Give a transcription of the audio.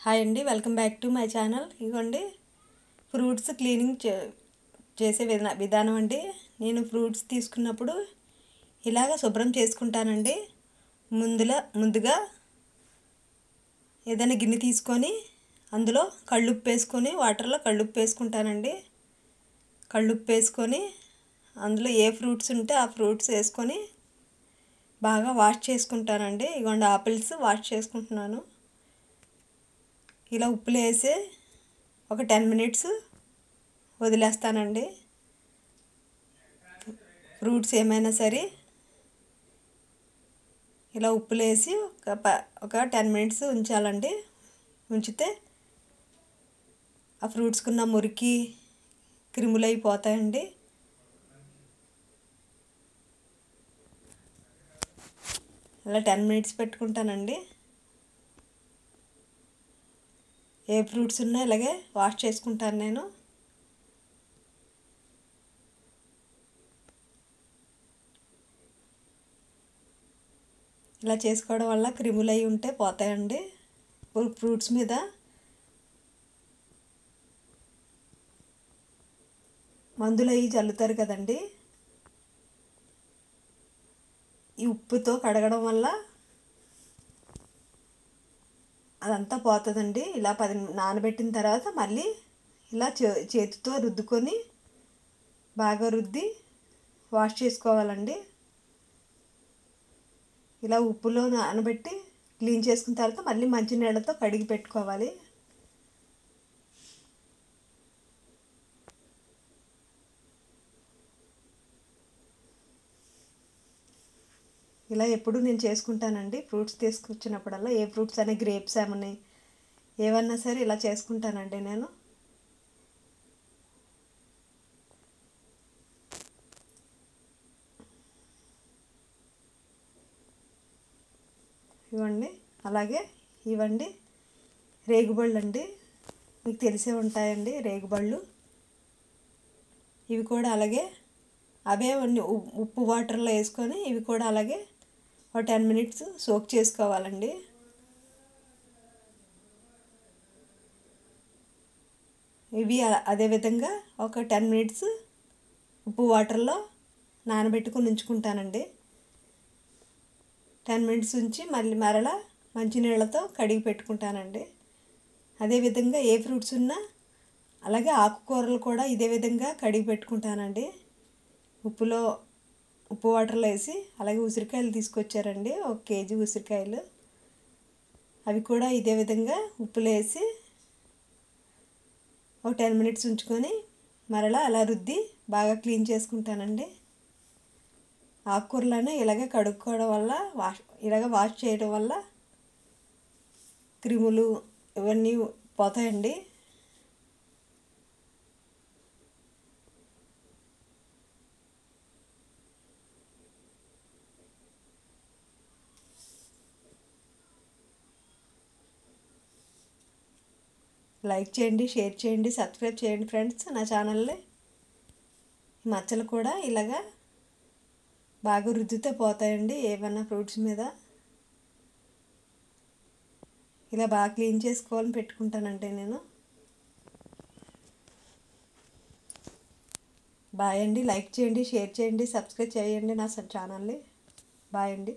Hi అండి, welcome back to my channel. ఇదిగోండి fruits cleaning చేసే విధానం అండి. నేను ఫ్రూట్స్ తీసుకున్నప్పుడు ఇలాగ శుభ్రం చేసుకుంటానండి. ముందుగా ఏదైనా గిన్నె తీసుకొని అందులో కళ్ళుప్పు వేసుకొని వాటర్లో కళ్ళుప్పు వేసుకుంటానండి. కళ్ళుప్పు వేసుకొని అందులో ఏ ఫ్రూట్స్ ఉంటే ఆ ఫ్రూట్స్ వేసుకొని బాగా వాష్ చేసుకుంటానండి. ఇదిగోండి ఆపిల్స్ వాష్ చేసుకుంటున్నాను. ఇలా ఉప్పులో వేసి ఒక 10 మినిట్స్ వదిలేస్తానండి. ఫ్రూట్స్ ఏమైనా సరే ఇలా ఉప్పులో వేసి ఒక 10 మినిట్స్ ఉంచాలండి. ఉంచితే ఆ ఫ్రూట్స్కున్న మురికి క్రిములు అయిపోతాయండి. ఇలా 10 మినిట్స్ పెట్టుకుంటానండి. ఏ ఫ్రూట్స్ ఉన్నా ఇలాగే వాష్ చేసుకుంటాను నేను. ఇలా చేసుకోవడం వల్ల క్రిములు అయి ఉంటే పోతాయండి. ఫ్రూట్స్ మీద మందులు అవి చల్లుతారు కదండి. ఈ ఉప్పుతో కడగడం వల్ల అదంతా పోతుందండి. ఇలా 10 నానబెట్టిన తర్వాత మళ్ళీ ఇలా చేతితో రుద్దుకొని బాగా రుద్ది వాష్ చేసుకోవాలండి. ఇలా ఉప్పులో నానబెట్టి క్లీన్ చేసుకున్న తర్వాత మళ్ళీ మంచినీళ్ళతో కడిగి పెట్టుకోవాలి. ఇలా ఎప్పుడు నేను చేసుకుంటానండి. ఫ్రూట్స్ తీసుకొచ్చినప్పుడల్లా ఏ ఫ్రూట్స్ అనే గ్రేప్స్ ఏమని ఏమన్నా సరే ఇలా చేసుకుంటానండి నేను. ఇవ్వండి, అలాగే ఇవ్వండి రేగుబళ్ళు అండి. మీకు తెలిసే ఉంటాయండి రేగుబళ్ళు. ఇవి కూడా అలాగే అవే ఉప్పు వాటర్లో వేసుకొని ఇవి కూడా అలాగే ఒక 10 మినిట్స్ సోక్ చేసుకోవాలండి. ఇవి అదేవిధంగా ఒక 10 మినిట్స్ ఉప్పు వాటర్లో నానబెట్టుకుని ఉంచుకుంటానండి. 10 మినిట్స్ ఉంచి మరలా మంచినీళ్ళతో కడిగి పెట్టుకుంటానండి. అదేవిధంగా ఏ ఫ్రూట్స్ ఉన్నా అలాగే ఆకుకూరలు కూడా ఇదే విధంగా కడిగి పెట్టుకుంటానండి. ఉప్పు వాటర్లో వేసి. అలాగే ఉసిరికాయలు తీసుకొచ్చారండి, 1 కేజీ ఉసిరికాయలు. అవి కూడా ఇదే విధంగా ఉప్పులో వేసి ఒక 10 మినిట్స్ ఉంచుకొని మరలా అలా రుద్ది బాగా క్లీన్ చేసుకుంటానండి. ఆకుకూరలను ఇలాగే కడుక్కోవడం వల్ల ఇలాగ వాష్ చేయడం వల్ల క్రిములు ఇవన్నీ పోతాయండి. లైక్ చేయండి, షేర్ చేయండి, సబ్స్క్రైబ్ చేయండి ఫ్రెండ్స్ నా ఛానల్ని. మచ్చలు కూడా ఇలాగా బాగా రుద్దితే పోతాయండి. ఏమన్నా ఫ్రూట్స్ మీద ఇలా బాగా క్లీన్ చేసుకోవాలని పెట్టుకుంటానంటే నేను. బాయ్ అండి. లైక్ చేయండి, షేర్ చేయండి, సబ్స్క్రైబ్ చేయండి నా ఛానల్ని. బాయ్ అండి.